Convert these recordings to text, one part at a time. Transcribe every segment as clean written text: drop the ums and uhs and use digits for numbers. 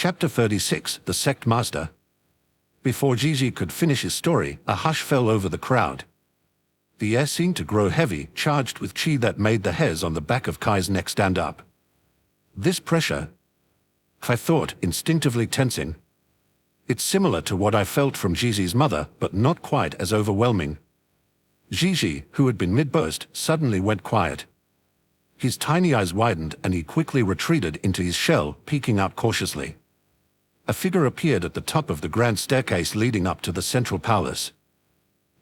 Chapter 36, The Sect Master. Before Gigi could finish his story, a hush fell over the crowd. The air seemed to grow heavy, charged with chi that made the hairs on the back of Kai's neck stand up. This pressure, Kai thought, instinctively tensing. It's similar to what I felt from Gigi's mother, but not quite as overwhelming. Gigi, who had been mid-burst, suddenly went quiet. His tiny eyes widened and he quickly retreated into his shell, peeking out cautiously. A figure appeared at the top of the grand staircase leading up to the central palace.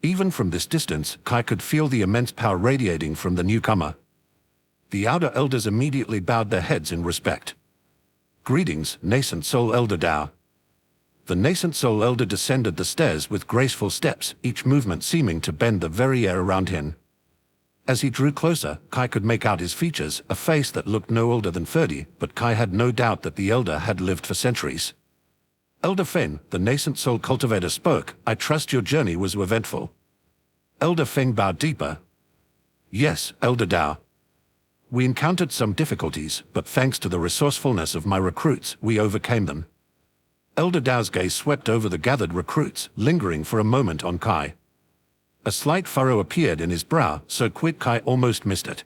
Even from this distance, Kai could feel the immense power radiating from the newcomer. The outer elders immediately bowed their heads in respect. Greetings, nascent soul elder Dao. The nascent soul elder descended the stairs with graceful steps, each movement seeming to bend the very air around him. As he drew closer, Kai could make out his features, a face that looked no older than 30, but Kai had no doubt that the elder had lived for centuries. Elder Feng, the nascent soul cultivator, spoke. I trust your journey was eventful. Elder Feng bowed deeper. Yes, Elder Dao. We encountered some difficulties, but thanks to the resourcefulness of my recruits, we overcame them. Elder Dao's gaze swept over the gathered recruits, lingering for a moment on Kai. A slight furrow appeared in his brow, so quick Kai almost missed it.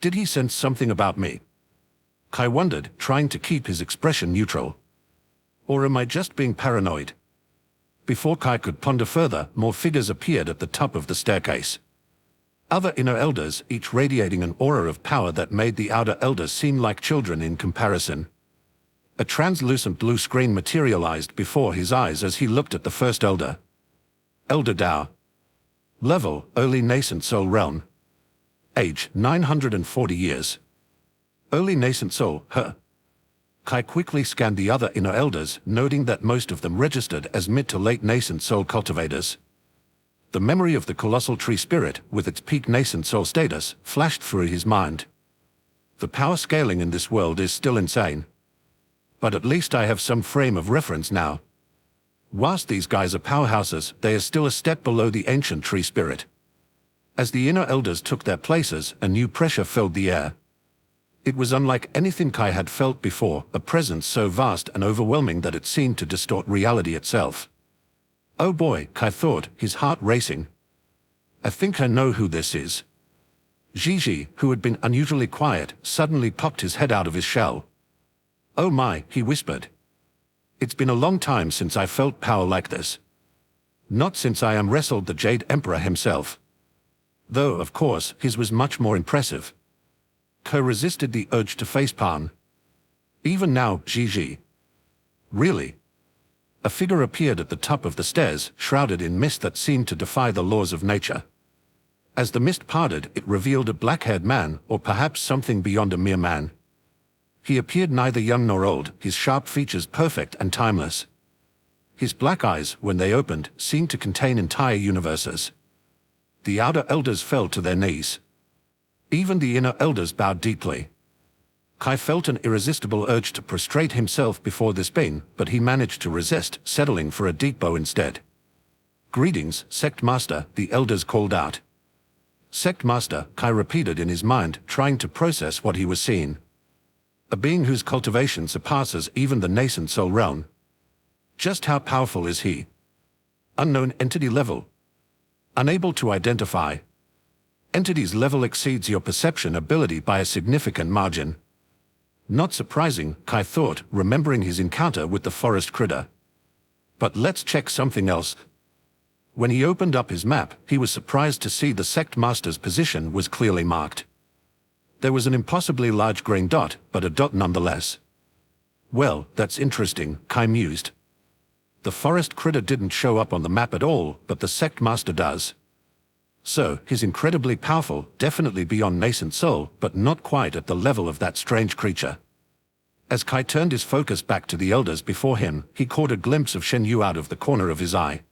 Did he sense something about me? Kai wondered, trying to keep his expression neutral. Or am I just being paranoid? Before Kai could ponder further, more figures appeared at the top of the staircase. Other inner elders, each radiating an aura of power that made the outer elders seem like children in comparison. A translucent blue screen materialized before his eyes as he looked at the first elder. Elder Dao. Level, early nascent soul realm. Age, 940 years. Early nascent soul, her. Kai quickly scanned the other inner elders, noting that most of them registered as mid to late nascent soul cultivators. The memory of the colossal tree spirit, with its peak nascent soul status, flashed through his mind. The power scaling in this world is still insane. But at least I have some frame of reference now. Whilst these guys are powerhouses, they are still a step below the ancient tree spirit. As the inner elders took their places, a new pressure filled the air. It was unlike anything Kai had felt before, a presence so vast and overwhelming that it seemed to distort reality itself. Oh boy, Kai thought, his heart racing. I think I know who this is. Gigi, who had been unusually quiet, suddenly popped his head out of his shell. Oh my, he whispered. It's been a long time since I felt power like this. Not since I wrestled the Jade Emperor himself. Though, of course, his was much more impressive. Kai resisted the urge to facepalm. Even now, Gigi. Really? A figure appeared at the top of the stairs, shrouded in mist that seemed to defy the laws of nature. As the mist parted, it revealed a black-haired man, or perhaps something beyond a mere man. He appeared neither young nor old, his sharp features perfect and timeless. His black eyes, when they opened, seemed to contain entire universes. The outer elders fell to their knees. Even the inner elders bowed deeply. Kai felt an irresistible urge to prostrate himself before this being, but he managed to resist, settling for a deep bow instead. Greetings, Sect Master, the elders called out. Sect Master, Kai repeated in his mind, trying to process what he was seeing. A being whose cultivation surpasses even the nascent soul realm. Just how powerful is he? Unknown entity level. Unable to identify. Entity's level exceeds your perception ability by a significant margin. Not surprising, Kai thought, remembering his encounter with the forest critter. But let's check something else. When he opened up his map, he was surprised to see the Sect Master's position was clearly marked. There was an impossibly large green dot, but a dot nonetheless. Well, that's interesting, Kai mused. The forest critter didn't show up on the map at all, but the Sect Master does. So, he's incredibly powerful, definitely beyond nascent soul, but not quite at the level of that strange creature. As Kai turned his focus back to the elders before him, he caught a glimpse of Shen Yu out of the corner of his eye.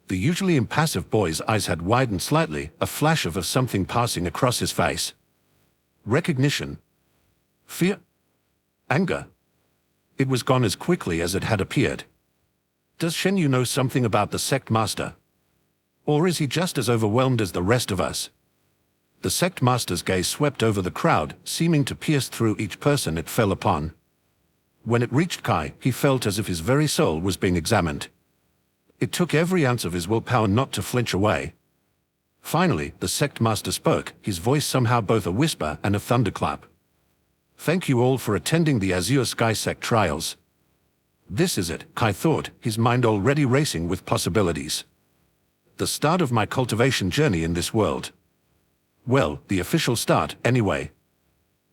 The usually impassive boy's eyes had widened slightly, a flash of something passing across his face. Recognition. Fear. Anger. It was gone as quickly as it had appeared. Does Shen Yu know something about the Sect Master? Or is he just as overwhelmed as the rest of us? The Sect Master's gaze swept over the crowd, seeming to pierce through each person it fell upon. When it reached Kai, he felt as if his very soul was being examined. It took every ounce of his willpower not to flinch away. Finally, the sect master spoke, his voice somehow both a whisper and a thunderclap. "Thank you all for attending the Azure Sky Sect trials." This is it, Kai thought, his mind already racing with possibilities. The start of my cultivation journey in this world. Well, the official start, anyway.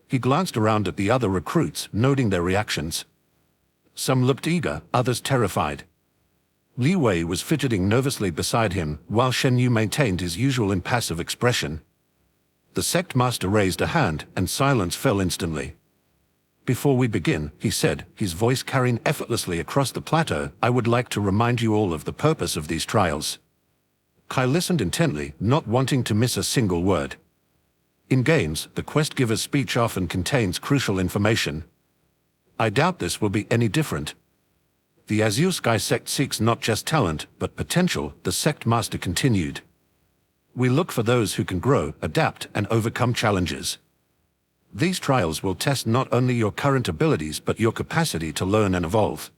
He glanced around at the other recruits, noting their reactions. Some looked eager, others terrified. Li Wei was fidgeting nervously beside him, while Shen Yu maintained his usual impassive expression. The sect master raised a hand, and silence fell instantly. "Before we begin," he said, his voice carrying effortlessly across the plateau, "I would like to remind you all of the purpose of these trials." Kai listened intently, not wanting to miss a single word. In games, the quest giver's speech often contains crucial information. I doubt this will be any different. The Azure Sky Sect seeks not just talent, but potential, the sect master continued. We look for those who can grow, adapt, and overcome challenges. These trials will test not only your current abilities but your capacity to learn and evolve.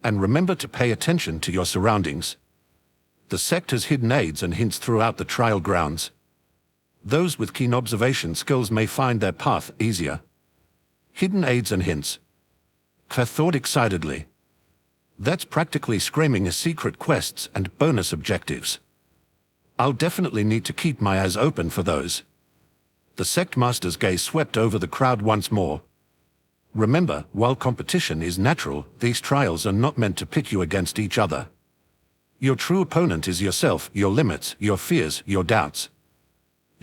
And remember to pay attention to your surroundings. The sect has hidden aids and hints throughout the trial grounds. Those with keen observation skills may find their path easier. Hidden aids and hints. Kai thought excitedly. That's practically screaming as secret quests and bonus objectives. I'll definitely need to keep my eyes open for those. The sect master's gaze swept over the crowd once more. Remember, while competition is natural, these trials are not meant to pit you against each other. Your true opponent is yourself, your limits, your fears, your doubts.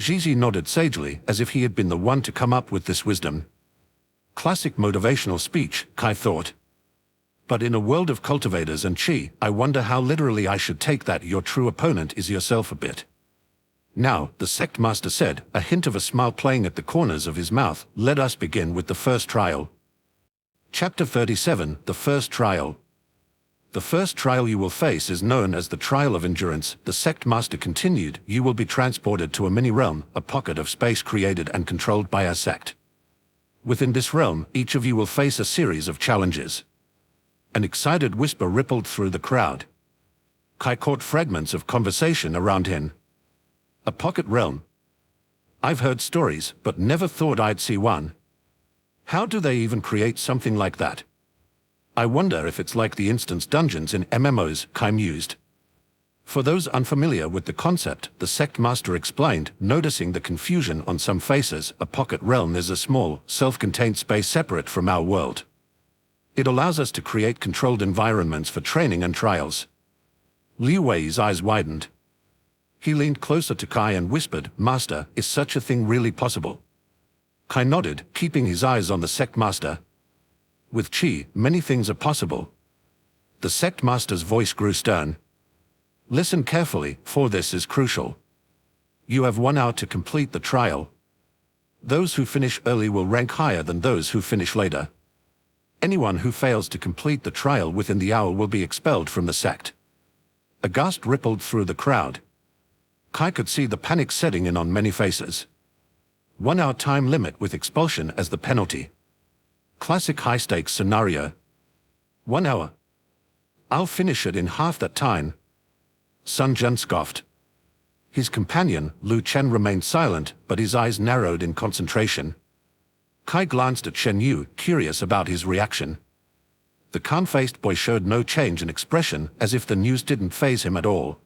Zizi nodded sagely, as if he had been the one to come up with this wisdom. Classic motivational speech, Kai thought. But in a world of cultivators and chi, I wonder how literally I should take that your true opponent is yourself a bit. Now, the sect master said, a hint of a smile playing at the corners of his mouth, let us begin with the first trial. Chapter 37, The First Trial. The first trial you will face is known as the Trial of Endurance, the sect master continued. You will be transported to a mini-realm, a pocket of space created and controlled by our sect. Within this realm, each of you will face a series of challenges. An excited whisper rippled through the crowd. Kai caught fragments of conversation around him. A pocket realm. I've heard stories, but never thought I'd see one. How do they even create something like that? I wonder if it's like the instance dungeons in MMOs, Kai mused. For those unfamiliar with the concept, the sect master explained, noticing the confusion on some faces, a pocket realm is a small, self-contained space separate from our world. It allows us to create controlled environments for training and trials. Li Wei's eyes widened. He leaned closer to Kai and whispered, Master, is such a thing really possible? Kai nodded, keeping his eyes on the sect master. With chi, many things are possible. The sect master's voice grew stern. Listen carefully, for this is crucial. You have 1 hour to complete the trial. Those who finish early will rank higher than those who finish later. Anyone who fails to complete the trial within the hour will be expelled from the sect. A gasp rippled through the crowd. Kai could see the panic setting in on many faces. 1 hour time limit with expulsion as the penalty. Classic high-stakes scenario. 1 hour. I'll finish it in half that time. Sun Jun scoffed. His companion, Lu Chen, remained silent, but his eyes narrowed in concentration. Kai glanced at Shen Yu, curious about his reaction. The calm-faced boy showed no change in expression, as if the news didn't faze him at all.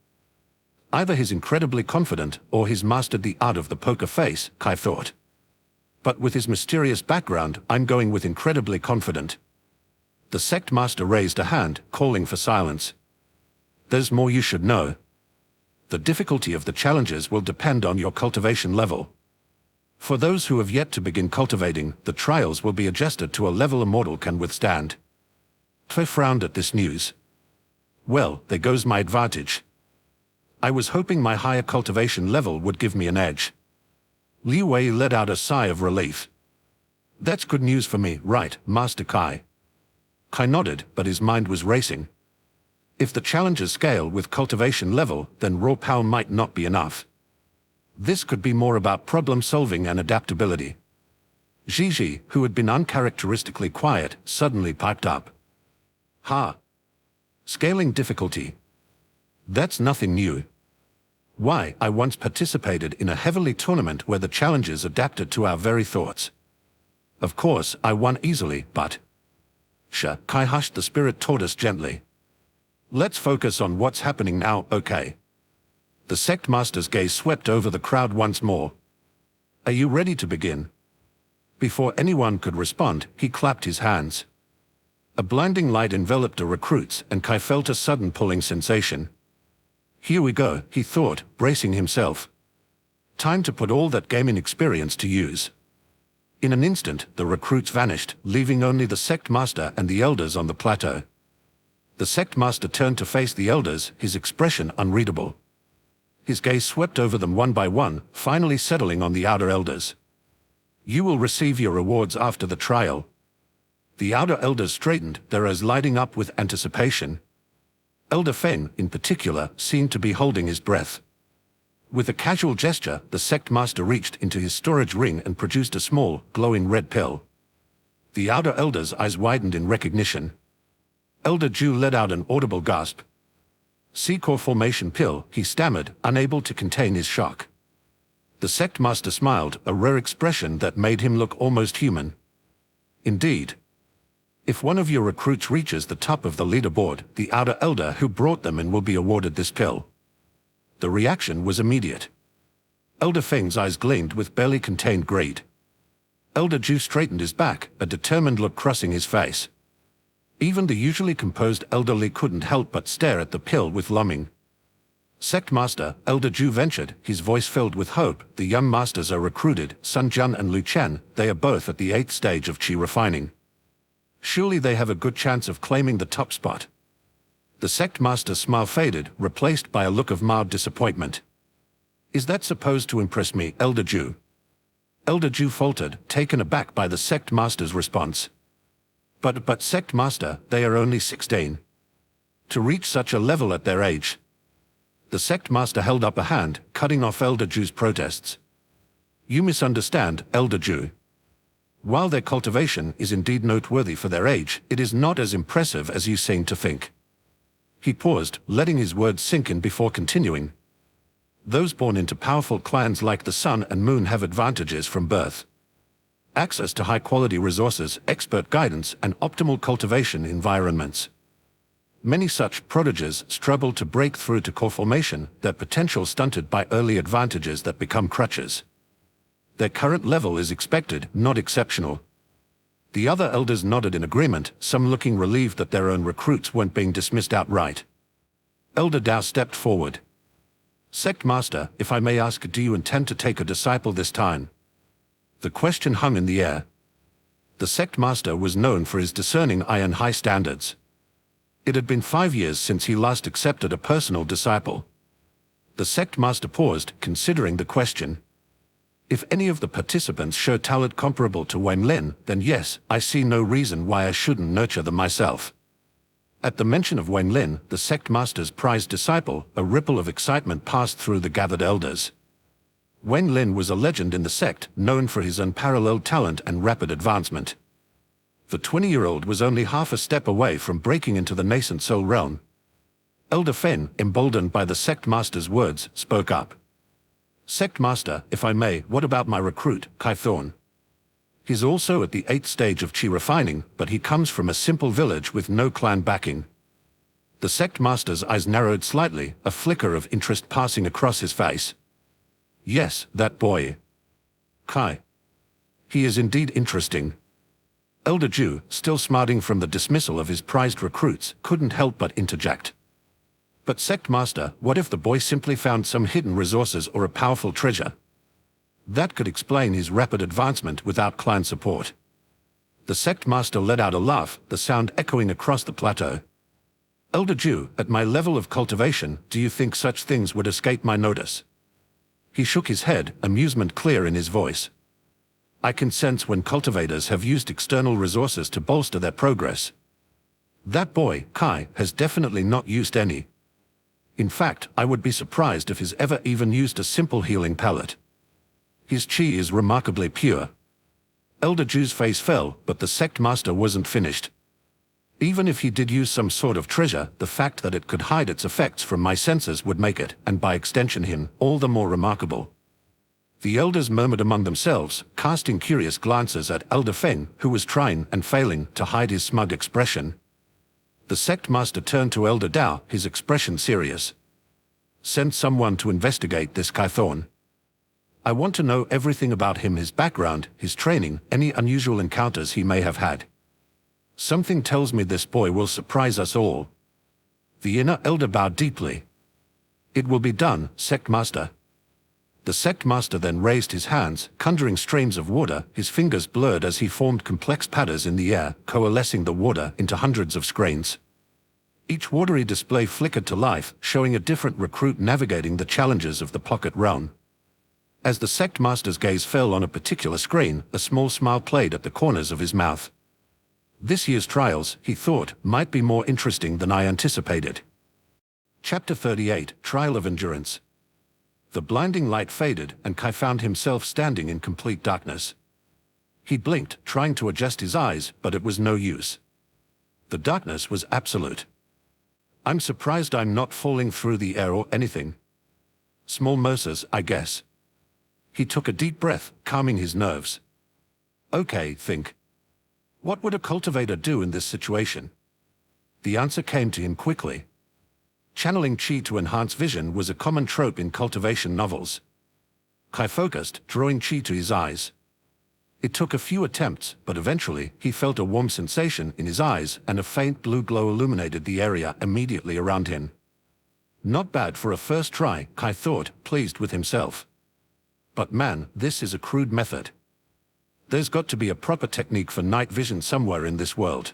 Either he's incredibly confident, or he's mastered the art of the poker face, Kai thought. But with his mysterious background, I'm going with incredibly confident. The sect master raised a hand, calling for silence. There's more you should know. The difficulty of the challenges will depend on your cultivation level. For those who have yet to begin cultivating, the trials will be adjusted to a level a mortal can withstand. Tue frowned at this news. Well, there goes my advantage. I was hoping my higher cultivation level would give me an edge. Li Wei let out a sigh of relief. That's good news for me, right, Master Kai? Kai nodded, but his mind was racing. If the challenges scale with cultivation level, then raw power might not be enough. This could be more about problem solving and adaptability. Gigi, who had been uncharacteristically quiet, suddenly piped up. Ha! Scaling difficulty. That's nothing new. Why, I once participated in a heavenly tournament where the challenges adapted to our very thoughts. Of course, I won easily, but... Kai hushed the spirit tortoise gently. Let's focus on what's happening now, okay? The sect master's gaze swept over the crowd once more. Are you ready to begin? Before anyone could respond, he clapped his hands. A blinding light enveloped the recruits, and Kai felt a sudden pulling sensation. Here we go, he thought, bracing himself. Time to put all that gaming experience to use. In an instant, the recruits vanished, leaving only the sect master and the elders on the plateau. The sect master turned to face the elders, his expression unreadable. His gaze swept over them one by one, finally settling on the outer elders. You will receive your rewards after the trial. The outer elders straightened, their eyes lighting up with anticipation. Elder Fen, in particular, seemed to be holding his breath. With a casual gesture, the sect master reached into his storage ring and produced a small, glowing red pill. The outer elder's eyes widened in recognition. Elder Ju let out an audible gasp. Sequor formation pill, he stammered, unable to contain his shock. The sect master smiled, a rare expression that made him look almost human. Indeed. If one of your recruits reaches the top of the leaderboard, the outer elder who brought them in will be awarded this pill. The reaction was immediate. Elder Feng's eyes gleamed with barely contained greed. Elder Ju straightened his back, a determined look crossing his face. Even the usually composed elderly couldn't help but stare at the pill with longing. Sect Master, Elder Ju ventured, his voice filled with hope. The young masters are recruited, Sun Jun and Lu Chen, they are both at the 8th stage of Qi refining. Surely they have a good chance of claiming the top spot. The sect master's smile faded, replaced by a look of mild disappointment. Is that supposed to impress me, Elder Ju? Elder Ju faltered, taken aback by the sect master's response. But sect master, they are only 16. To reach such a level at their age. The sect master held up a hand, cutting off Elder Ju's protests. You misunderstand, Elder Ju. While their cultivation is indeed noteworthy for their age, it is not as impressive as you seem to think. He paused, letting his words sink in before continuing. Those born into powerful clans like the Sun and Moon have advantages from birth. Access to high-quality resources, expert guidance, and optimal cultivation environments. Many such prodigies struggle to break through to core formation, their potential stunted by early advantages that become crutches. Their current level is expected, not exceptional. The other elders nodded in agreement, some looking relieved that their own recruits weren't being dismissed outright. Elder Dao stepped forward. Sect Master, if I may ask, do you intend to take a disciple this time? The question hung in the air. The Sect Master was known for his discerning eye and high standards. It had been 5 years since he last accepted a personal disciple. The Sect Master paused, considering the question. If any of the participants show talent comparable to Wenlin, then yes, I see no reason why I shouldn't nurture them myself. At the mention of Wenlin, the sect master's prized disciple, a ripple of excitement passed through the gathered elders. Wenlin was a legend in the sect, known for his unparalleled talent and rapid advancement. The 20-year-old was only half a step away from breaking into the nascent soul realm. Elder Fen, emboldened by the sect master's words, spoke up. Sect Master, if I may, what about my recruit, Kai Thorn? He's also at the 8th stage of Qi refining, but he comes from a simple village with no clan backing. The Sect Master's eyes narrowed slightly, a flicker of interest passing across his face. Yes, that boy. Kai. He is indeed interesting. Elder Ju, still smarting from the dismissal of his prized recruits, couldn't help but interject. But Sect Master, what if the boy simply found some hidden resources or a powerful treasure? That could explain his rapid advancement without clan support. The Sect Master let out a laugh, the sound echoing across the plateau. Elder Ju, at my level of cultivation, do you think such things would escape my notice? He shook his head, amusement clear in his voice. I can sense when cultivators have used external resources to bolster their progress. That boy, Kai, has definitely not used any. In fact, I would be surprised if he's ever even used a simple healing pellet. His chi is remarkably pure. Elder Jew's face fell, but the sect master wasn't finished. Even if he did use some sort of treasure, the fact that it could hide its effects from my senses would make it, and by extension him, all the more remarkable. The elders murmured among themselves, casting curious glances at Elder Feng, who was trying and failing to hide his smug expression. The sect master turned to Elder Dao, his expression serious. "Send someone to investigate this Kythorn. I want to know everything about him, his background, his training, any unusual encounters he may have had. Something tells me this boy will surprise us all." The inner elder bowed deeply. "It will be done, sect master." The sect master then raised his hands, conjuring streams of water, his fingers blurred as he formed complex patterns in the air, coalescing the water into hundreds of screens. Each watery display flickered to life, showing a different recruit navigating the challenges of the pocket realm. As the sect master's gaze fell on a particular screen, a small smile played at the corners of his mouth. This year's trials, he thought, might be more interesting than I anticipated. Chapter 38, Trial of Endurance. The blinding light faded, and Kai found himself standing in complete darkness. He blinked, trying to adjust his eyes, but it was no use. The darkness was absolute. "I'm surprised I'm not falling through the air or anything. Small mercies, I guess." He took a deep breath, calming his nerves. "Okay, think. What would a cultivator do in this situation?" The answer came to him quickly. Channeling chi to enhance vision was a common trope in cultivation novels. Kai focused, drawing chi to his eyes. It took a few attempts, but eventually he felt a warm sensation in his eyes, and a faint blue glow illuminated the area immediately around him. Not bad for a first try, Kai thought, pleased with himself. But man, this is a crude method. There's got to be a proper technique for night vision somewhere in this world.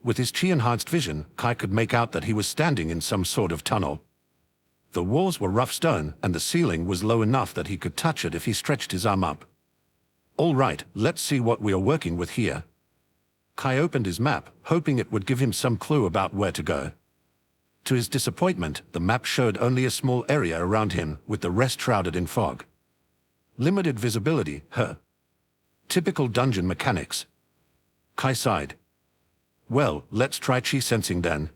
With his chi-enhanced vision, Kai could make out that he was standing in some sort of tunnel. The walls were rough stone, and the ceiling was low enough that he could touch it if he stretched his arm up. "All right, let's see what we are working with here." Kai opened his map, hoping it would give him some clue about where to go. To his disappointment, the map showed only a small area around him, with the rest shrouded in fog. Limited visibility, Typical dungeon mechanics. Kai sighed. "Well, let's try chi sensing then."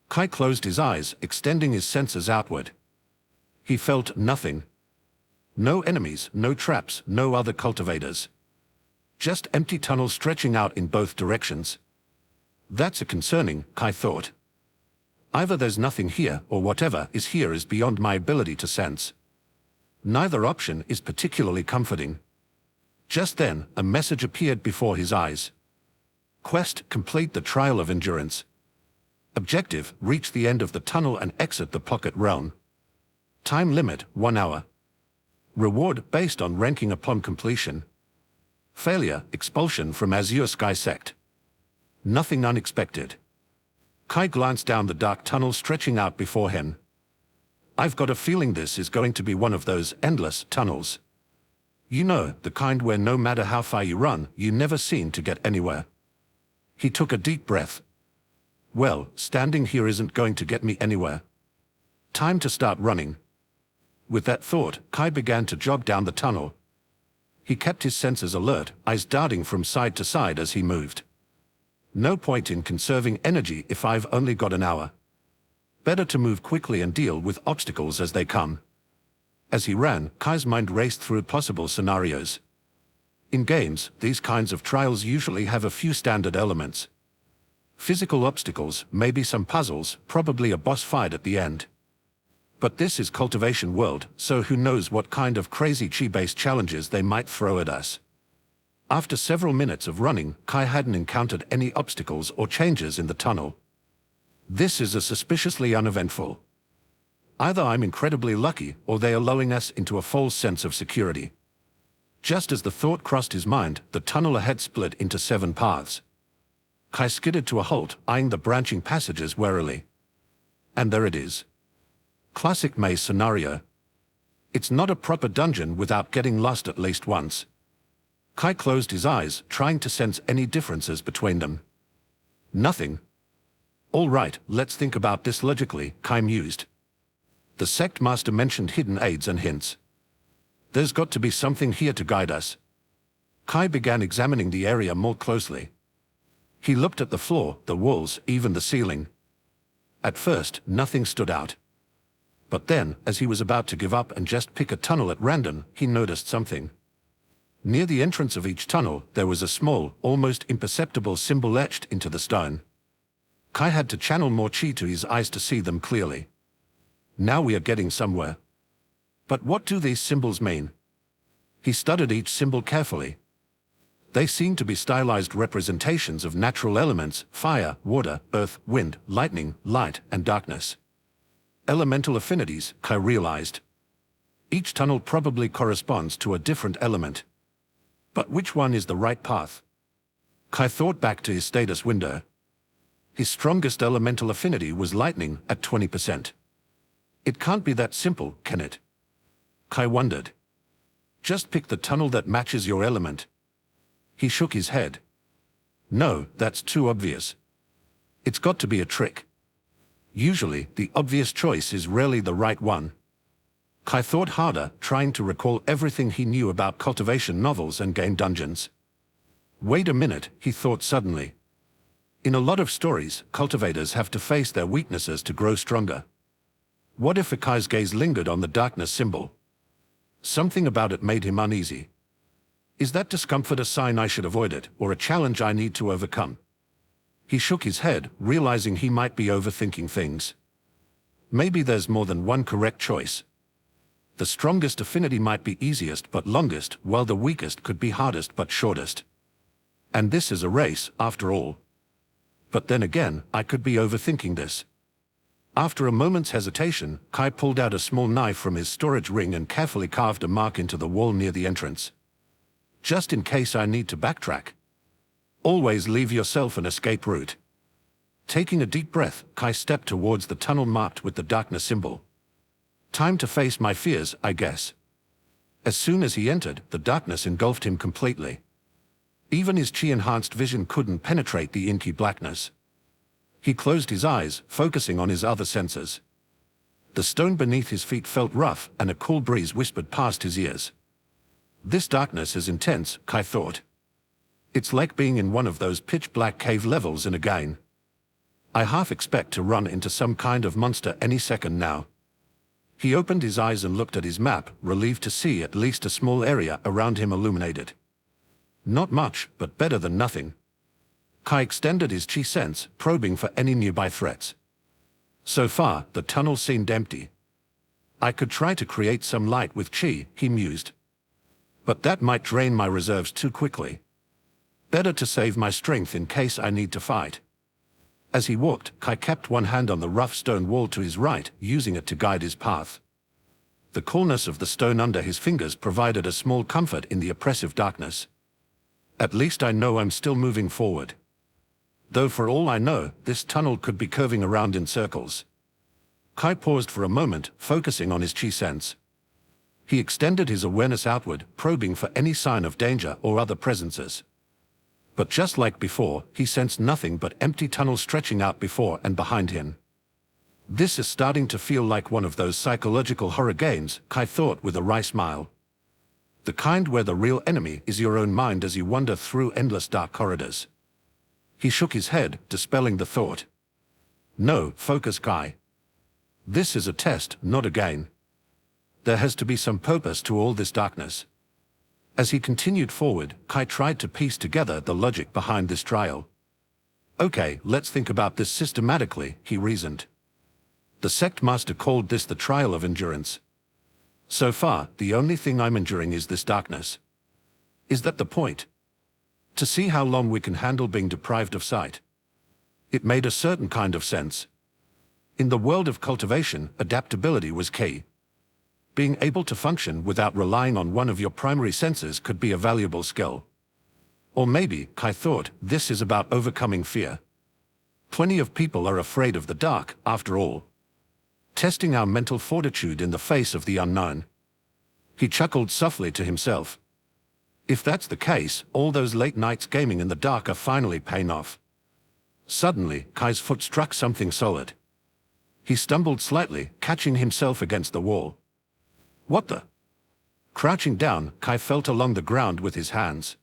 Kai closed his eyes, extending his senses outward. He felt nothing. No enemies, no traps, no other cultivators. Just empty tunnels stretching out in both directions. That's concerning, Kai thought. Either there's nothing here, or whatever is here is beyond my ability to sense. Neither option is particularly comforting. Just then, a message appeared before his eyes. Quest: complete the Trial of Endurance. Objective: reach the end of the tunnel and exit the pocket realm. Time limit: 1 hour. Reward based on ranking upon completion. Failure: expulsion from Azure Sky Sect. Nothing unexpected. Kai glanced down the dark tunnel stretching out before him. I've got a feeling this is going to be one of those endless tunnels. You know, the kind where no matter how far you run, you never seem to get anywhere. He took a deep breath. Well, standing here isn't going to get me anywhere. Time to start running. With that thought, Kai began to jog down the tunnel. He kept his senses alert, eyes darting from side to side as he moved. No point in conserving energy if I've only got an hour. Better to move quickly and deal with obstacles as they come. As he ran, Kai's mind raced through possible scenarios. In games, these kinds of trials usually have a few standard elements. Physical obstacles, maybe some puzzles, probably a boss fight at the end. But this is Cultivation World, so who knows what kind of crazy chi-based challenges they might throw at us. After several minutes of running, Kai hadn't encountered any obstacles or changes in the tunnel. This is suspiciously uneventful. Either I'm incredibly lucky, or they are lulling us into a false sense of security. Just as the thought crossed his mind, the tunnel ahead split into 7 paths. Kai skidded to a halt, eyeing the branching passages warily. And there it is. Classic maze scenario. It's not a proper dungeon without getting lost at least once. Kai closed his eyes, trying to sense any differences between them. Nothing. All right, let's think about this logically, Kai mused. The sect master mentioned hidden aids and hints. There's got to be something here to guide us. Kai began examining the area more closely. He looked at the floor, the walls, even the ceiling. At first, nothing stood out. But then, as he was about to give up and just pick a tunnel at random, he noticed something. Near the entrance of each tunnel, there was a small, almost imperceptible symbol etched into the stone. Kai had to channel more chi to his eyes to see them clearly. Now we are getting somewhere. But what do these symbols mean? He studied each symbol carefully. They seemed to be stylized representations of natural elements: fire, water, earth, wind, lightning, light, and darkness. Elemental affinities, Kai realized. Each tunnel probably corresponds to a different element. But which one is the right path? Kai thought back to his status window. His strongest elemental affinity was lightning at 20%. It can't be that simple, can it? Kai wondered. Just pick the tunnel that matches your element. He shook his head. No, that's too obvious. It's got to be a trick. Usually, the obvious choice is rarely the right one. Kai thought harder, trying to recall everything he knew about cultivation novels and game dungeons. Wait a minute, he thought suddenly. In a lot of stories, cultivators have to face their weaknesses to grow stronger. What if Kai's gaze lingered on the darkness symbol? Something about it made him uneasy. Is that discomfort a sign I should avoid it, or a challenge I need to overcome? He shook his head, realizing he might be overthinking things. Maybe there's more than one correct choice. The strongest affinity might be easiest but longest, while the weakest could be hardest but shortest. And this is a race, after all. But then again, I could be overthinking this. After a moment's hesitation, Kai pulled out a small knife from his storage ring and carefully carved a mark into the wall near the entrance. Just in case I need to backtrack. Always leave yourself an escape route. Taking a deep breath, Kai stepped towards the tunnel marked with the darkness symbol. Time to face my fears, I guess. As soon as he entered, the darkness engulfed him completely. Even his chi-enhanced vision couldn't penetrate the inky blackness. He closed his eyes, focusing on his other senses. The stone beneath his feet felt rough, and a cool breeze whispered past his ears. This darkness is intense, Kai thought. It's like being in one of those pitch-black cave levels in a game. I half expect to run into some kind of monster any second now. He opened his eyes and looked at his map, relieved to see at least a small area around him illuminated. Not much, but better than nothing. Kai extended his chi sense, probing for any nearby threats. So far, the tunnel seemed empty. I could try to create some light with chi, he mused. But that might drain my reserves too quickly. Better to save my strength in case I need to fight. As he walked, Kai kept one hand on the rough stone wall to his right, using it to guide his path. The coolness of the stone under his fingers provided a small comfort in the oppressive darkness. At least I know I'm still moving forward. Though for all I know, this tunnel could be curving around in circles. Kai paused for a moment, focusing on his chi sense. He extended his awareness outward, probing for any sign of danger or other presences. But just like before, he sensed nothing but empty tunnels stretching out before and behind him. This is starting to feel like one of those psychological horror games, Kai thought with a wry smile. The kind where the real enemy is your own mind as you wander through endless dark corridors. He shook his head, dispelling the thought. No, focus, Kai. This is a test, not a game. There has to be some purpose to all this darkness. As he continued forward, Kai tried to piece together the logic behind this trial. Okay, let's think about this systematically, he reasoned. The sect master called this the trial of endurance. So far, the only thing I'm enduring is this darkness. Is that the point? To see how long we can handle being deprived of sight. It made a certain kind of sense. In the world of cultivation, adaptability was key. Being able to function without relying on one of your primary senses could be a valuable skill. Or maybe, Kai thought, this is about overcoming fear. Plenty of people are afraid of the dark, after all. Testing our mental fortitude in the face of the unknown. He chuckled softly to himself. If that's the case, all those late nights gaming in the dark are finally paying off. Suddenly, Kai's foot struck something solid. He stumbled slightly, catching himself against the wall. What the? Crouching down, Kai felt along the ground with his hands.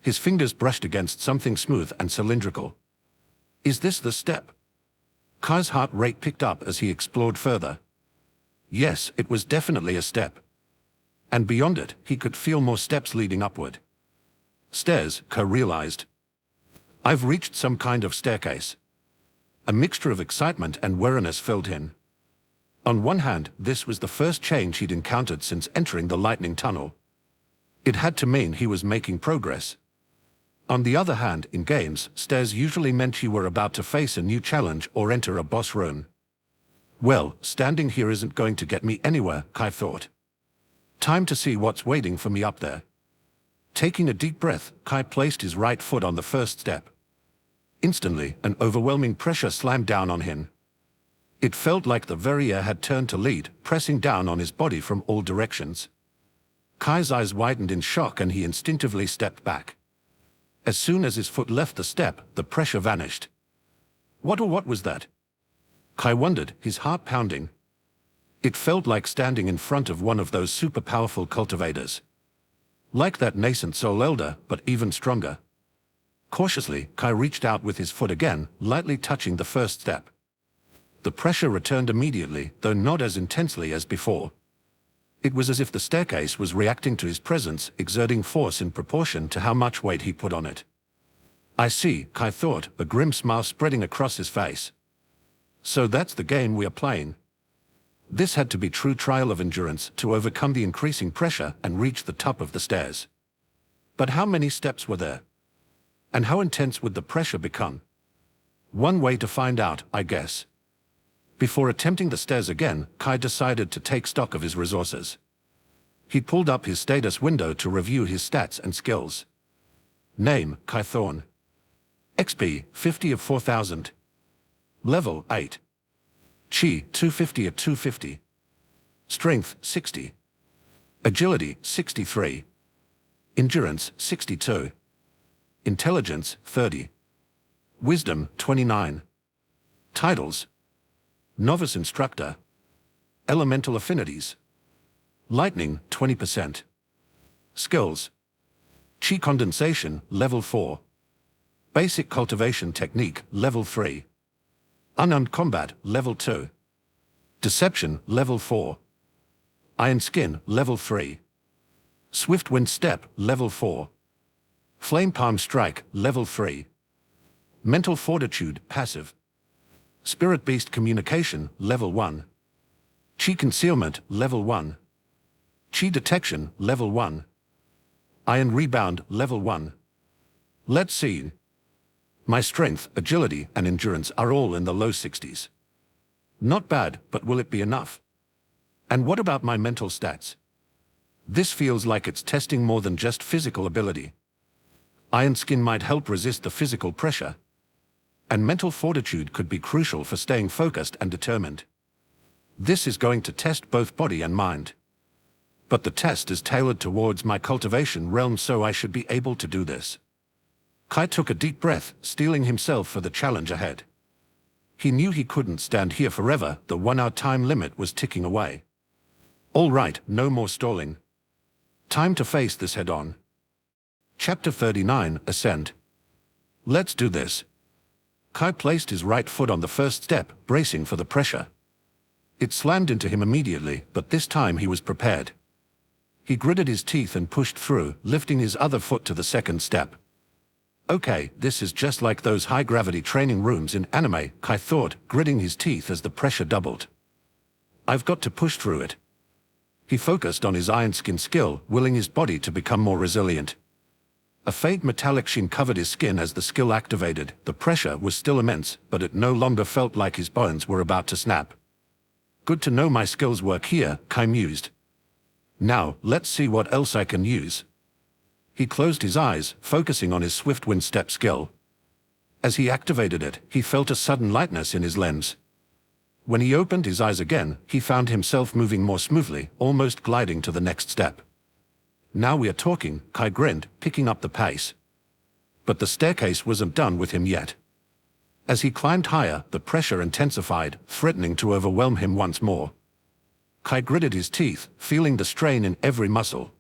His fingers brushed against something smooth and cylindrical. Is this the step? Kai's heart rate picked up as he explored further. Yes, it was definitely a step. And beyond it, he could feel more steps leading upward. Stairs, Kai realized. I've reached some kind of staircase. A mixture of excitement and weariness filled him. On one hand, this was the first change he'd encountered since entering the lightning tunnel. It had to mean he was making progress. On the other hand, in games, stairs usually meant you were about to face a new challenge or enter a boss room. Well, standing here isn't going to get me anywhere, Kai thought. Time to see what's waiting for me up there. Taking a deep breath, Kai placed his right foot on the first step. Instantly, an overwhelming pressure slammed down on him. It felt like the very air had turned to lead, pressing down on his body from all directions. Kai's eyes widened in shock and he instinctively stepped back. As soon as his foot left the step, the pressure vanished. What was that? Kai wondered, his heart pounding. It felt like standing in front of one of those super powerful cultivators. Like that nascent soul elder, but even stronger. Cautiously, Kai reached out with his foot again, lightly touching the first step. The pressure returned immediately, though not as intensely as before. It was as if the staircase was reacting to his presence, exerting force in proportion to how much weight he put on it. I see, Kai thought, a grim smile spreading across his face. So that's the game we are playing. This had to be true trial of endurance to overcome the increasing pressure and reach the top of the stairs. But how many steps were there? And how intense would the pressure become? One way to find out, I guess. Before attempting the stairs again, Kai decided to take stock of his resources. He pulled up his status window to review his stats and skills. Name, Kai Thorn. XP, 50 of 4000. Level, 8. Chi, 250 of 250. Strength, 60. Agility, 63. Endurance, 62. Intelligence, 30. Wisdom, 29. Titles: Novice Instructor. Elemental Affinities. Lightning, 20%. Skills: Chi Condensation, Level 4. Basic Cultivation Technique, Level 3. Unarmed Combat, Level 2. Deception, Level 4. Iron Skin, Level 3. Swift Wind Step, Level 4. Flame Palm Strike, Level 3. Mental Fortitude, Passive. Spirit Beast Communication, Level 1. Chi Concealment, Level 1. Chi Detection, Level 1. Iron Rebound, Level 1. Let's see. My strength, agility, and endurance are all in the low 60s. Not bad, but will it be enough? And what about my mental stats? This feels like it's testing more than just physical ability. Iron Skin might help resist the physical pressure. And mental fortitude could be crucial for staying focused and determined. This is going to test both body and mind. But the test is tailored towards my cultivation realm, so I should be able to do this. Kai took a deep breath, steeling himself for the challenge ahead. He knew he couldn't stand here forever, the 1-hour time limit was ticking away. All right, no more stalling. Time to face this head-on. Chapter 39, Ascent. Let's do this. Kai placed his right foot on the first step, bracing for the pressure. It slammed into him immediately, but this time he was prepared. He gritted his teeth and pushed through, lifting his other foot to the second step. Okay, this is just like those high-gravity training rooms in anime, Kai thought, gritting his teeth as the pressure doubled. I've got to push through it. He focused on his Iron Skin skill, willing his body to become more resilient. A faint metallic sheen covered his skin as the skill activated. The pressure was still immense, but it no longer felt like his bones were about to snap. Good to know my skills work here, Kai mused. Now, let's see what else I can use. He closed his eyes, focusing on his Swift Wind Step skill. As he activated it, he felt a sudden lightness in his limbs. When he opened his eyes again, he found himself moving more smoothly, almost gliding to the next step. Now we are talking, Kai grinned, picking up the pace. But the staircase wasn't done with him yet. As he climbed higher, the pressure intensified, threatening to overwhelm him once more. Kai gritted his teeth, feeling the strain in every muscle.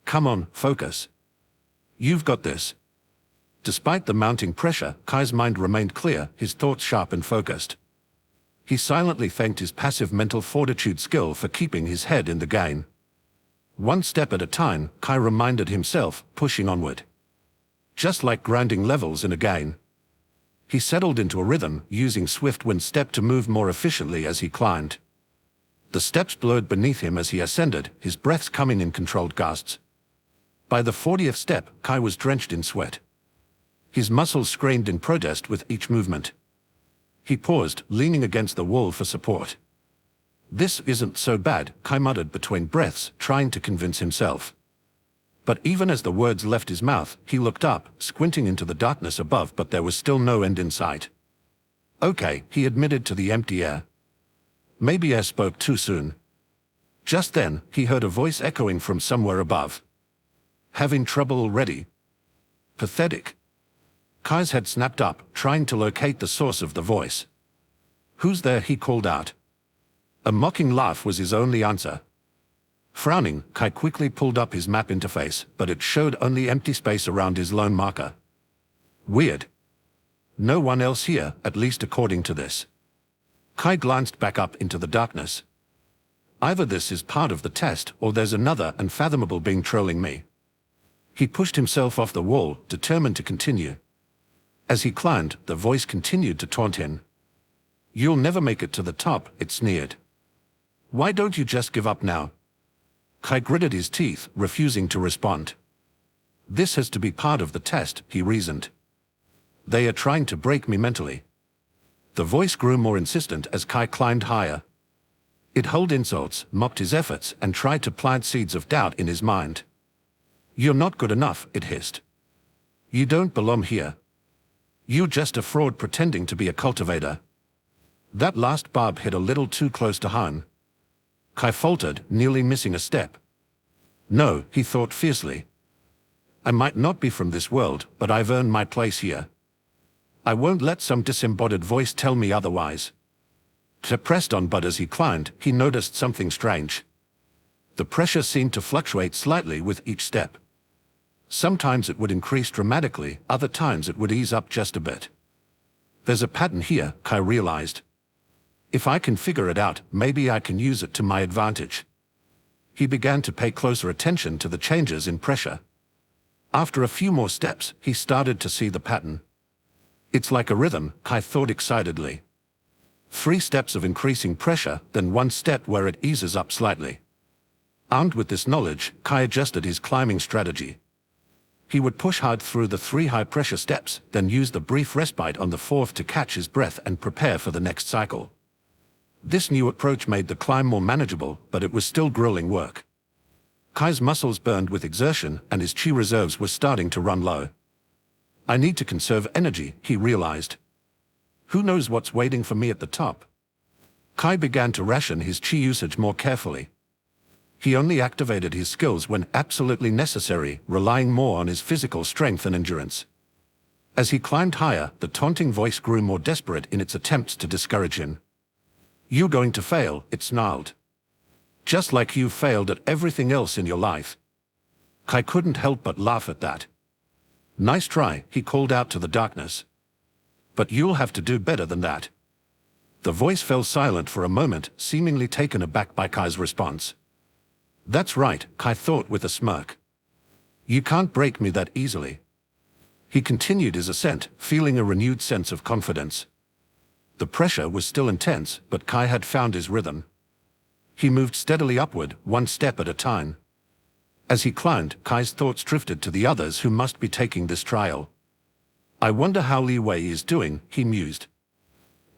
Come on, focus. You've got this. Despite the mounting pressure, Kai's mind remained clear, his thoughts sharp and focused. He silently thanked his passive mental fortitude skill for keeping his head in the game. One step at a time, Kai reminded himself, pushing onward. Just like grinding levels in a game. He settled into a rhythm, using swift wind step to move more efficiently as he climbed. The steps blurred beneath him as he ascended, his breaths coming in controlled gusts. By the 40th step, Kai was drenched in sweat. His muscles screamed in protest with each movement. He paused, leaning against the wall for support. This isn't so bad, Kai muttered between breaths, trying to convince himself. But even as the words left his mouth, he looked up, squinting into the darkness above, but there was still no end in sight. Okay, he admitted to the empty air. Maybe I spoke too soon. Just then, he heard a voice echoing from somewhere above. Having trouble already? Pathetic. Kai's head snapped up, trying to locate the source of the voice. Who's there? He called out. A mocking laugh was his only answer. Frowning, Kai quickly pulled up his map interface, but it showed only empty space around his lone marker. Weird. No one else here, at least according to this. Kai glanced back up into the darkness. Either this is part of the test, or there's another unfathomable being trolling me. He pushed himself off the wall, determined to continue. As he climbed, the voice continued to taunt him. You'll never make it to the top, it sneered. Why don't you just give up now? Kai gritted his teeth, refusing to respond. This has to be part of the test, he reasoned. They are trying to break me mentally. The voice grew more insistent as Kai climbed higher. It hurled insults, mocked his efforts, and tried to plant seeds of doubt in his mind. You're not good enough, it hissed. You don't belong here. You're just a fraud pretending to be a cultivator. That last barb hit a little too close to home. Kai faltered, nearly missing a step. No, he thought fiercely. I might not be from this world, but I've earned my place here. I won't let some disembodied voice tell me otherwise. Chap pressed on, but as he climbed, he noticed something strange. The pressure seemed to fluctuate slightly with each step. Sometimes it would increase dramatically, other times it would ease up just a bit. There's a pattern here, Kai realized. If I can figure it out, maybe I can use it to my advantage. He began to pay closer attention to the changes in pressure. After a few more steps, he started to see the pattern. It's like a rhythm, Kai thought excitedly. 3 steps of increasing pressure, then 1 step where it eases up slightly. Armed with this knowledge, Kai adjusted his climbing strategy. He would push hard through the 3 high-pressure steps, then use the brief respite on the 4th to catch his breath and prepare for the next cycle. This new approach made the climb more manageable, but it was still grueling work. Kai's muscles burned with exertion, and his chi reserves were starting to run low. I need to conserve energy, he realized. Who knows what's waiting for me at the top? Kai began to ration his chi usage more carefully. He only activated his skills when absolutely necessary, relying more on his physical strength and endurance. As he climbed higher, the taunting voice grew more desperate in its attempts to discourage him. You're going to fail, it snarled. Just like you failed at everything else in your life. Kai couldn't help but laugh at that. Nice try, he called out to the darkness. But you'll have to do better than that. The voice fell silent for a moment, seemingly taken aback by Kai's response. That's right, Kai thought with a smirk. You can't break me that easily. He continued his ascent, feeling a renewed sense of confidence. The pressure was still intense, but Kai had found his rhythm. He moved steadily upward, 1 step at a time. As he climbed, Kai's thoughts drifted to the others who must be taking this trial. I wonder how Li Wei is doing, he mused.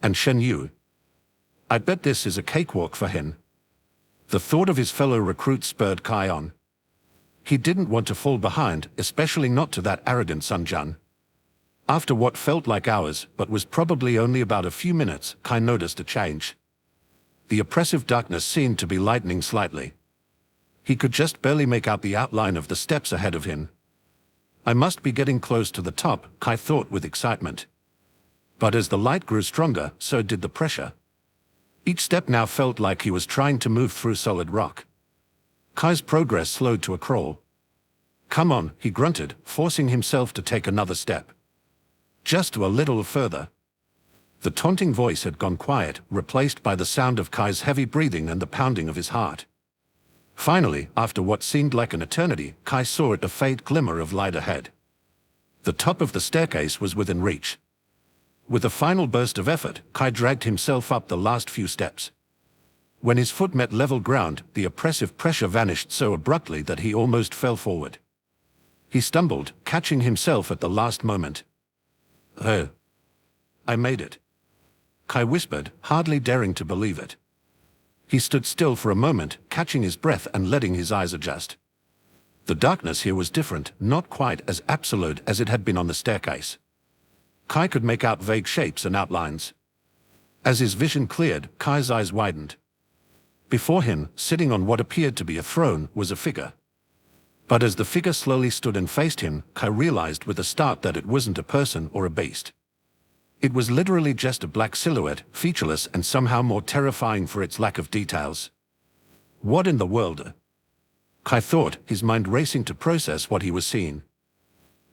And Shen Yu. I bet this is a cakewalk for him. The thought of his fellow recruits spurred Kai on. He didn't want to fall behind, especially not to that arrogant Sun Jian. After what felt like hours, but was probably only about a few minutes, Kai noticed a change. The oppressive darkness seemed to be lightening slightly. He could just barely make out the outline of the steps ahead of him. I must be getting close to the top, Kai thought with excitement. But as the light grew stronger, so did the pressure. Each step now felt like he was trying to move through solid rock. Kai's progress slowed to a crawl. Come on, he grunted, forcing himself to take another step. Just a little further. The taunting voice had gone quiet, replaced by the sound of Kai's heavy breathing and the pounding of his heart. Finally, after what seemed like an eternity, Kai saw a faint glimmer of light ahead. The top of the staircase was within reach. With a final burst of effort, Kai dragged himself up the last few steps. When his foot met level ground, the oppressive pressure vanished so abruptly that he almost fell forward. He stumbled, catching himself at the last moment. "Oh, I made it," Kai whispered, hardly daring to believe it. He stood still for a moment, catching his breath and letting his eyes adjust. The darkness here was different, not quite as absolute as it had been on the staircase. Kai could make out vague shapes and outlines. As his vision cleared, Kai's eyes widened. Before him, sitting on what appeared to be a throne, was a figure. But as the figure slowly stood and faced him, Kai realized with a start that it wasn't a person or a beast. It was literally just a black silhouette, featureless and somehow more terrifying for its lack of details. What in the world? Kai thought, his mind racing to process what he was seeing.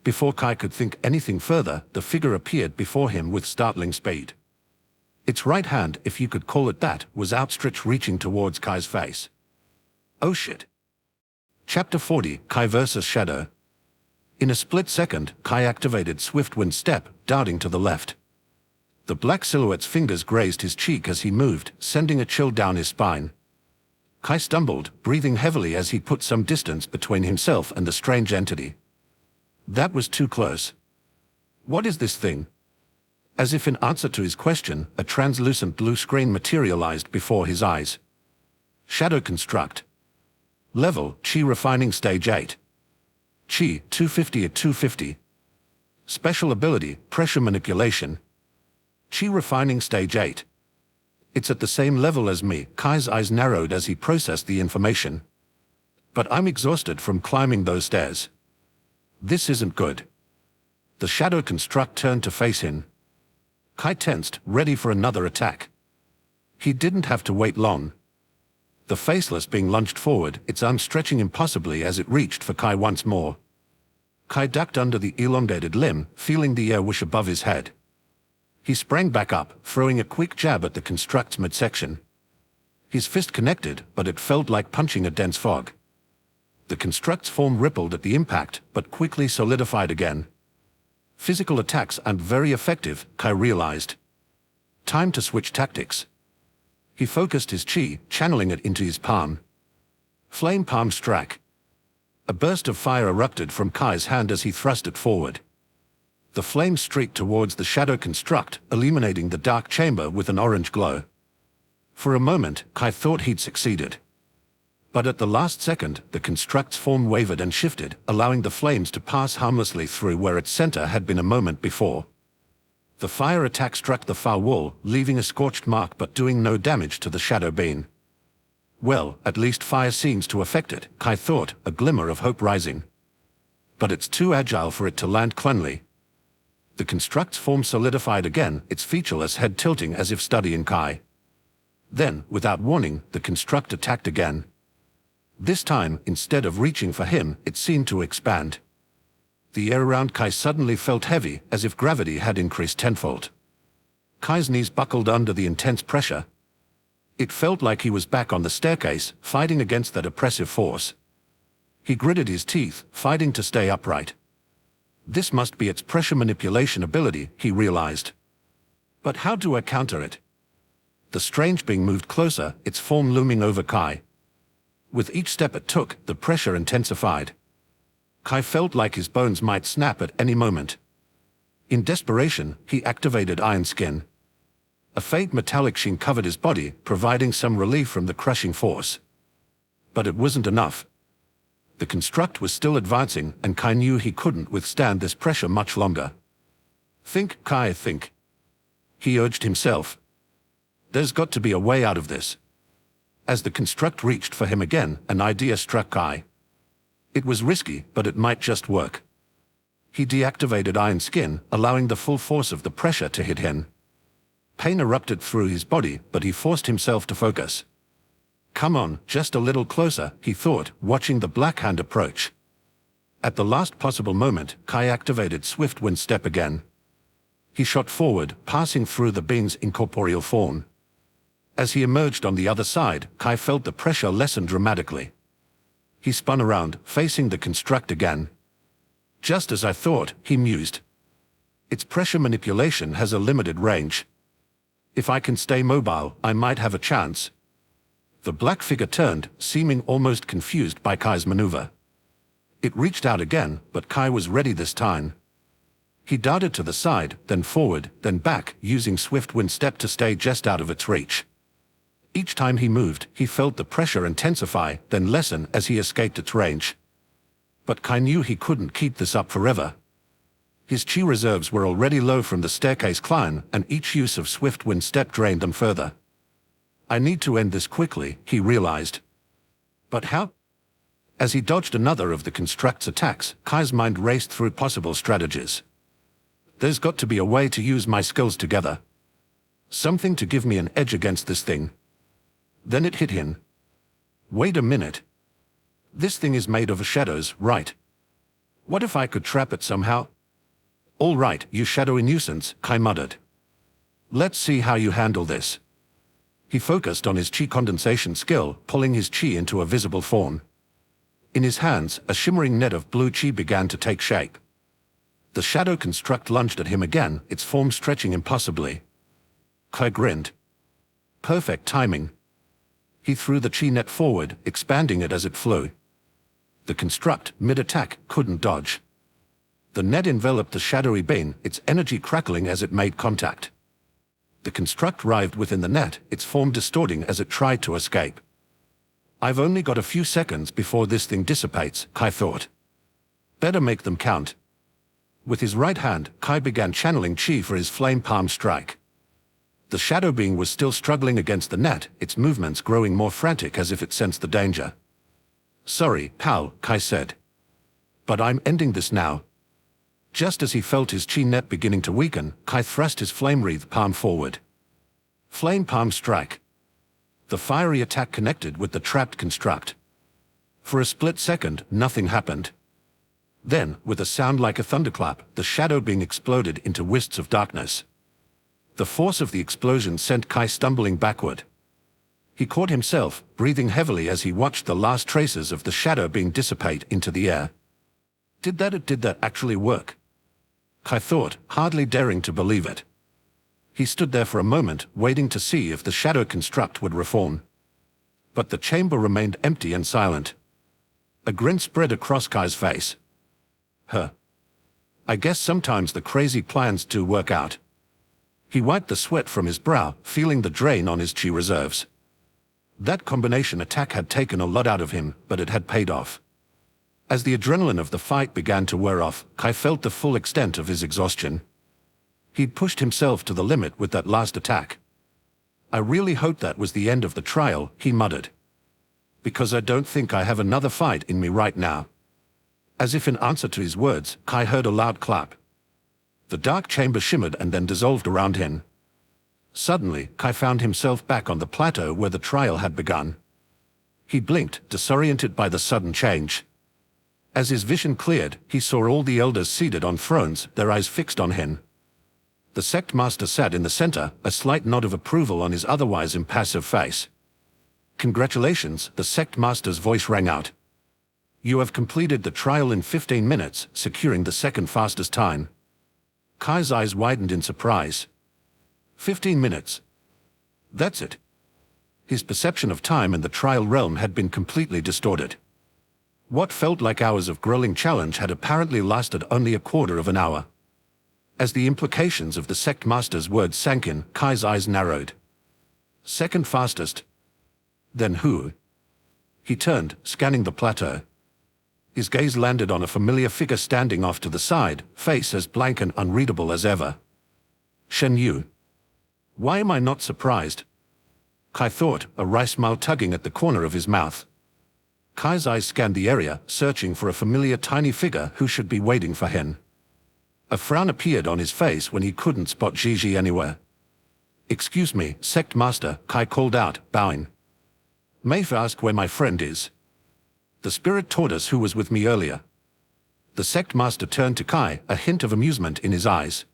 Before Kai could think anything further, the figure appeared before him with startling speed. Its right hand, if you could call it that, was outstretched, reaching towards Kai's face. Oh shit. Chapter 40, Kai vs. Shadow. In a split second, Kai activated Swift Wind Step, darting to the left. The black silhouette's fingers grazed his cheek as he moved, sending a chill down his spine. Kai stumbled, breathing heavily as he put some distance between himself and the strange entity. That was too close. What is this thing? As if in answer to his question, a translucent blue screen materialized before his eyes. Shadow Construct. Level, Chi Refining Stage 8. Chi, 250 at 250. Special ability, Pressure Manipulation. Chi Refining Stage 8. It's at the same level as me. Kai's eyes narrowed as he processed the information. But I'm exhausted from climbing those stairs. This isn't good. The Shadow Construct turned to face him. Kai tensed, ready for another attack. He didn't have to wait long. The faceless being lunged forward, its arm stretching impossibly as it reached for Kai once more. Kai ducked under the elongated limb, feeling the air whoosh above his head. He sprang back up, throwing a quick jab at the construct's midsection. His fist connected, but it felt like punching a dense fog. The construct's form rippled at the impact, but quickly solidified again. Physical attacks aren't very effective, Kai realized. Time to switch tactics. He focused his chi, channeling it into his palm. Flame Palm Strike. A burst of fire erupted from Kai's hand as he thrust it forward. The flame streaked towards the Shadow Construct, illuminating the dark chamber with an orange glow. For a moment, Kai thought he'd succeeded. But at the last second, the construct's form wavered and shifted, allowing the flames to pass harmlessly through where its center had been a moment before. The fire attack struck the far wall, leaving a scorched mark but doing no damage to the shadow being. Well, at least fire seems to affect it, Kai thought, a glimmer of hope rising. But it's too agile for it to land cleanly. The construct's form solidified again, its featureless head tilting as if studying Kai. Then, without warning, the construct attacked again. This time, instead of reaching for him, it seemed to expand. The air around Kai suddenly felt heavy, as if gravity had increased tenfold. Kai's knees buckled under the intense pressure. It felt like he was back on the staircase, fighting against that oppressive force. He gritted his teeth, fighting to stay upright. This must be its pressure manipulation ability, he realized. But how do I counter it? The strange being moved closer, its form looming over Kai. With each step it took, the pressure intensified. Kai felt like his bones might snap at any moment. In desperation, he activated Iron Skin. A faint metallic sheen covered his body, providing some relief from the crushing force. But it wasn't enough. The construct was still advancing, and Kai knew he couldn't withstand this pressure much longer. Think, Kai, think. He urged himself. There's got to be a way out of this. As the construct reached for him again, an idea struck Kai. It was risky, but it might just work. He deactivated Iron Skin, allowing the full force of the pressure to hit him. Pain erupted through his body, but he forced himself to focus. Come on, just a little closer, he thought, watching the black hand approach. At the last possible moment, Kai activated Swift Wind Step again. He shot forward, passing through the being's incorporeal form. As he emerged on the other side, Kai felt the pressure lessen dramatically. He spun around, facing the construct again. Just as I thought, he mused. Its pressure manipulation has a limited range. If I can stay mobile, I might have a chance. The black figure turned, seeming almost confused by Kai's maneuver. It reached out again, but Kai was ready this time. He darted to the side, then forward, then back, using Swift Wind Step to stay just out of its reach. Each time he moved, he felt the pressure intensify, then lessen as he escaped its range. But Kai knew he couldn't keep this up forever. His chi reserves were already low from the staircase climb, and each use of Swift Wind Step drained them further. I need to end this quickly, he realized. But how? As he dodged another of the construct's attacks, Kai's mind raced through possible strategies. There's got to be a way to use my skills together. Something to give me an edge against this thing. Then it hit him. Wait a minute. This thing is made of shadows, right? What if I could trap it somehow? All right, you shadowy nuisance, Kai muttered. Let's see how you handle this. He focused on his chi condensation skill, pulling his chi into a visible form. In his hands, a shimmering net of blue chi began to take shape. The shadow construct lunged at him again, its form stretching impossibly. Kai grinned. Perfect timing. He threw the chi net forward, expanding it as it flew. The construct, mid-attack, couldn't dodge. The net enveloped the shadowy being, its energy crackling as it made contact. The construct writhed within the net, its form distorting as it tried to escape. I've only got a few seconds before this thing dissipates, Kai thought. Better make them count. With his right hand, Kai began channeling chi for his flame palm strike. The shadow being was still struggling against the net, its movements growing more frantic as if it sensed the danger. Sorry, pal, Kai said. But I'm ending this now. Just as he felt his chi net beginning to weaken, Kai thrust his flame-wreathed palm forward. Flame palm strike. The fiery attack connected with the trapped construct. For a split second, nothing happened. Then, with a sound like a thunderclap, the shadow being exploded into wisps of darkness. The force of the explosion sent Kai stumbling backward. He caught himself, breathing heavily as he watched the last traces of the shadow being dissipate into the air. Did that actually work? Kai thought, hardly daring to believe it. He stood there for a moment, waiting to see if the shadow construct would reform. But the chamber remained empty and silent. A grin spread across Kai's face. I guess sometimes the crazy plans do work out. He wiped the sweat from his brow, feeling the drain on his chi reserves. That combination attack had taken a lot out of him, but it had paid off. As the adrenaline of the fight began to wear off, Kai felt the full extent of his exhaustion. He'd pushed himself to the limit with that last attack. I really hope that was the end of the trial, he muttered. Because I don't think I have another fight in me right now. As if in answer to his words, Kai heard a loud clap. The dark chamber shimmered and then dissolved around him. Suddenly, Kai found himself back on the plateau where the trial had begun. He blinked, disoriented by the sudden change. As his vision cleared, he saw all the elders seated on thrones, their eyes fixed on him. The sect master sat in the center, a slight nod of approval on his otherwise impassive face. Congratulations, the sect master's voice rang out. You have completed the trial in 15 minutes, securing the second fastest time. Kai's eyes widened in surprise. 15 minutes. That's it. His perception of time in the trial realm had been completely distorted. What felt like hours of grueling challenge had apparently lasted only a quarter of an hour. As the implications of the sect master's words sank in, Kai's eyes narrowed. Second fastest. Then who? He turned, scanning the plateau. His gaze landed on a familiar figure standing off to the side, face as blank and unreadable as ever. Shen Yu. Why am I not surprised? Kai thought, a wry smile tugging at the corner of his mouth. Kai's eyes scanned the area, searching for a familiar tiny figure who should be waiting for him. A frown appeared on his face when he couldn't spot Gigi anywhere. Excuse me, sect master, Kai called out, bowing. May I ask where my friend is? The spirit taught us who was with me earlier. The sect master turned to Kai, a hint of amusement in his eyes.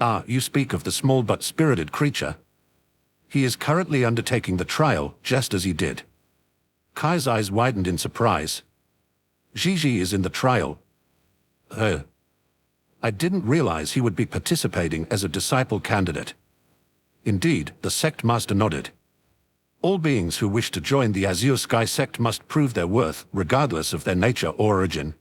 Ah, you speak of the small but spirited creature. He is currently undertaking the trial, just as he did. Kai's eyes widened in surprise. Gigi is in the trial. I didn't realize he would be participating as a disciple candidate. Indeed, the sect master nodded. All beings who wish to join the Azure Sky sect must prove their worth, regardless of their nature or origin.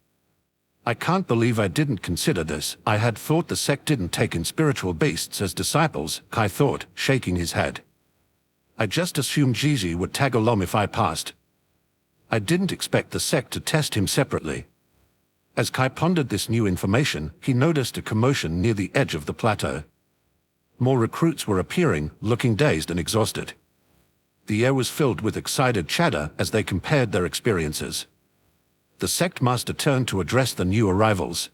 I can't believe I didn't consider this. I had thought the sect didn't take in spiritual beasts as disciples, Kai thought, shaking his head. I just assumed Gigi would tag along if I passed. I didn't expect the sect to test him separately. As Kai pondered this new information, he noticed a commotion near the edge of the plateau. More recruits were appearing, looking dazed and exhausted. The air was filled with excited chatter as they compared their experiences. The sect master turned to address the new arrivals.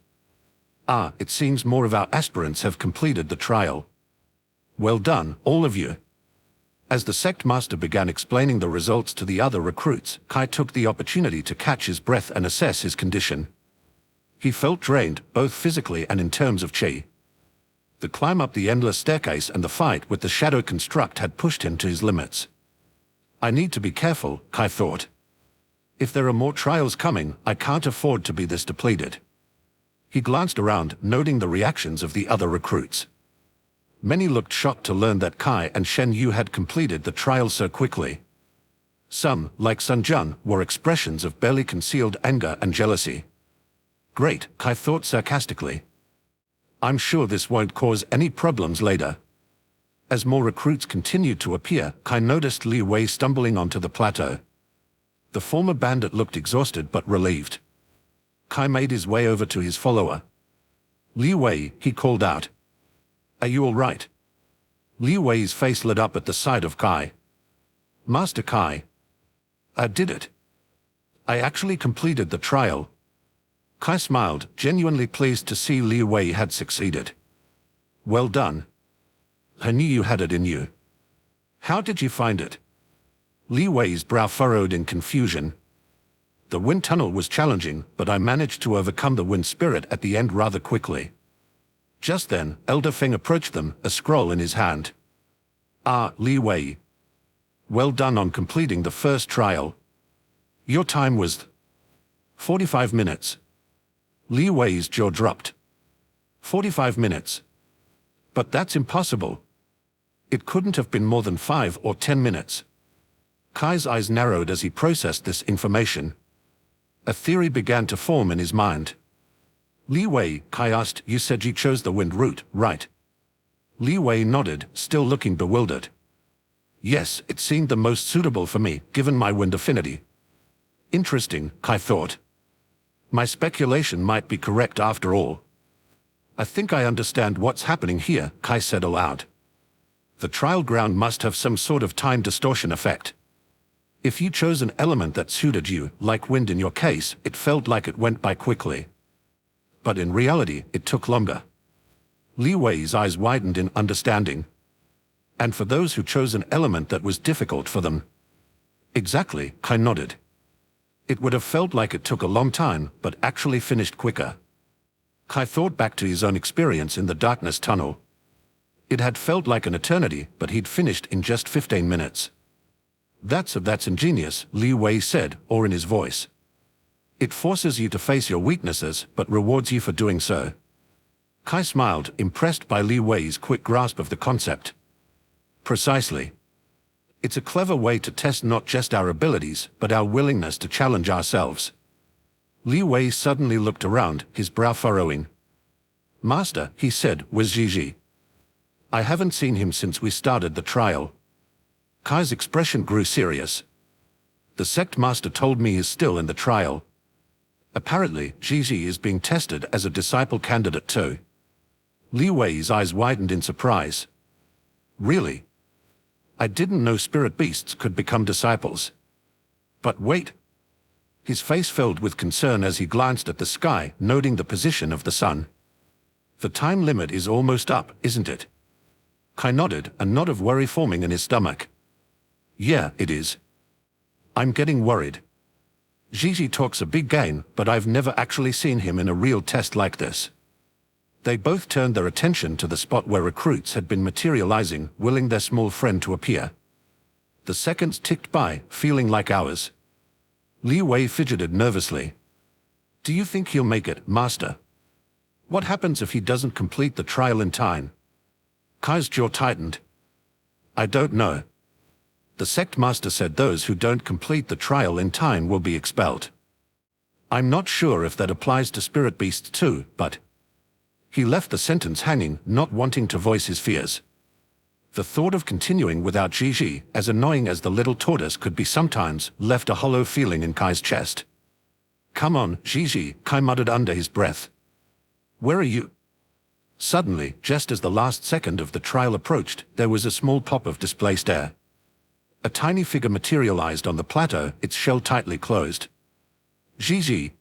Ah, it seems more of our aspirants have completed the trial. Well done, all of you. As the sect master began explaining the results to the other recruits, Kai took the opportunity to catch his breath and assess his condition. He felt drained, both physically and in terms of chi. The climb up the endless staircase and the fight with the shadow construct had pushed him to his limits. I need to be careful, Kai thought. If there are more trials coming, I can't afford to be this depleted. He glanced around, noting the reactions of the other recruits. Many looked shocked to learn that Kai and Shen Yu had completed the trial so quickly. Some, like Sun Jun, wore expressions of barely concealed anger and jealousy. Great, Kai thought sarcastically. I'm sure this won't cause any problems later. As more recruits continued to appear, Kai noticed Li Wei stumbling onto the plateau. The former bandit looked exhausted but relieved. Kai made his way over to his follower. Li Wei, he called out. Are you all right? Li Wei's face lit up at the sight of Kai. Master Kai. I did it. I actually completed the trial. Kai smiled, genuinely pleased to see Li Wei had succeeded. Well done. I knew you had it in you. How did you find it? Li Wei's brow furrowed in confusion. The wind tunnel was challenging, but I managed to overcome the wind spirit at the end rather quickly. Just then, Elder Feng approached them, a scroll in his hand. Ah, Li Wei. Well done on completing the first trial. Your time was 45 minutes. Li Wei's jaw dropped. 45 minutes. But that's impossible. It couldn't have been more than 5 or 10 minutes. Kai's eyes narrowed as he processed this information. A theory began to form in his mind. Li Wei, Kai asked, you said you chose the wind route, right? Li Wei nodded, still looking bewildered. Yes, it seemed the most suitable for me, given my wind affinity. Interesting, Kai thought. My speculation might be correct after all. I think I understand what's happening here, Kai said aloud. The trial ground must have some sort of time distortion effect. If you chose an element that suited you, like wind in your case, it felt like it went by quickly. But in reality, it took longer. Li Wei's eyes widened in understanding. And for those who chose an element that was difficult for them. Exactly, Kai nodded. It would have felt like it took a long time, but actually finished quicker. Kai thought back to his own experience in the darkness tunnel. It had felt like an eternity, but he'd finished in just 15 minutes. That's ingenious, Li Wei said, or in his voice. It forces you to face your weaknesses, but rewards you for doing so. Kai smiled, impressed by Li Wei's quick grasp of the concept. Precisely. It's a clever way to test not just our abilities, but our willingness to challenge ourselves. Li Wei suddenly looked around, his brow furrowing. Master, he said, where's Gigi? I haven't seen him since we started the trial. Kai's expression grew serious. The sect master told me he's still in the trial. Apparently, Gigi is being tested as a disciple candidate too. Li Wei's eyes widened in surprise. Really? I didn't know spirit beasts could become disciples. But wait. His face filled with concern as he glanced at the sky, noting the position of the sun. The time limit is almost up, isn't it? Kai nodded, a knot of worry forming in his stomach. Yeah, it is. I'm getting worried. Gigi talks a big game, but I've never actually seen him in a real test like this. They both turned their attention to the spot where recruits had been materializing, willing their small friend to appear. The seconds ticked by, feeling like hours. Li Wei fidgeted nervously. Do you think he'll make it, Master? What happens if he doesn't complete the trial in time? Kai's jaw tightened. I don't know. The sect master said those who don't complete the trial in time will be expelled. I'm not sure if that applies to spirit beasts too, but... He left the sentence hanging, not wanting to voice his fears. The thought of continuing without Gigi, as annoying as the little tortoise could be sometimes, left a hollow feeling in Kai's chest. Come on, Gigi, Kai muttered under his breath. Where are you? Suddenly, just as the last second of the trial approached, there was a small pop of displaced air. A tiny figure materialized on the plateau, its shell tightly closed. Gigi,